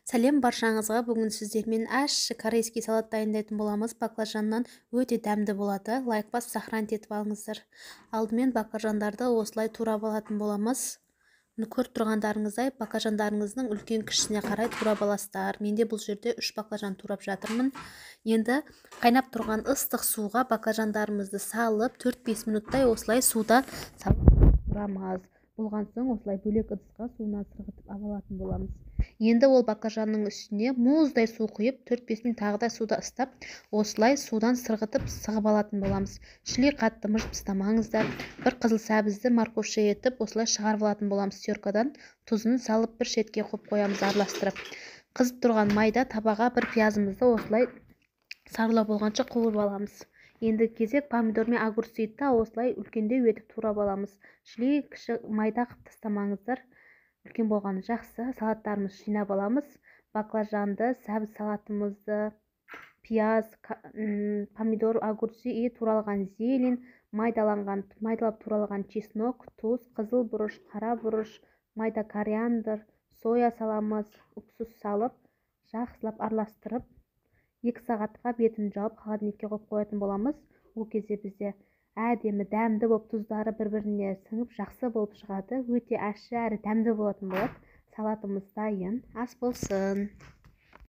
Сәлем баршаңызға. Бүгін сіздермен ащы корейский салат дайындайтын боламыз. Баклажаннан өте дәмді болады. Лайк басып сохранить етіп алыңыздар. Алдымен баклажандарды осылай турап алатын боламыз. Көріп тұрғандарыңыздай баклажандарыңыздың үлкен кішісіне қарай турап аласыздар. Менде бұл жерде 3 баклажан турап жатырмын. Енді қайнап тұрған ыстық суға баклажандарымызды салып 4-5 минуттай осылай суда салып турамыз. Болған соң осылай бөлек ыдысқа суына сырғытып алатын боламыз. Енді ол баклажанның үстіне мұздай су құйып 4-5 минут тағы да суда ыстап, осылай судан сырғытып сығып алатын боламыз. Шілей қатты мыжып тастамаңыздар. Бір қызыл сәбізді морковша етіп, осылай шығарып алатын боламыз теркадан. Тұзын салып бір шетке қойып қоямыз араластырып. Қызып тұрған майда табаға бір пиязымызды осылай сарыла болғанша қуырып аламыз. Енді кезек помидор мен огурцты осылай үлкендеу етіп турап аламыз. Шілей кіші майда қып тастамаңыздар. Үлкен болғаны жақсы. Салаттарымызды жинап аламыз. Баклажанды, сәбіз салатымызды, пияз, помидор, огурцы и туралған зелень, майдалап туралған чеснок, тұз, қызыл бұрыш, қара бұрыш, майда кориандр, соя саламыз. Уксус салып, жақсылап араластырып, 2 сағатқа бетін жауып холодильникке қойып қоятын боламыз. Ол кезде бізде әдемі дәмді болып тұздары бір-біріне сіңіп жақсы болып шығады. Өте ащы әрі дәмді болатын болады. Салатымыз дайын. Ас болсын.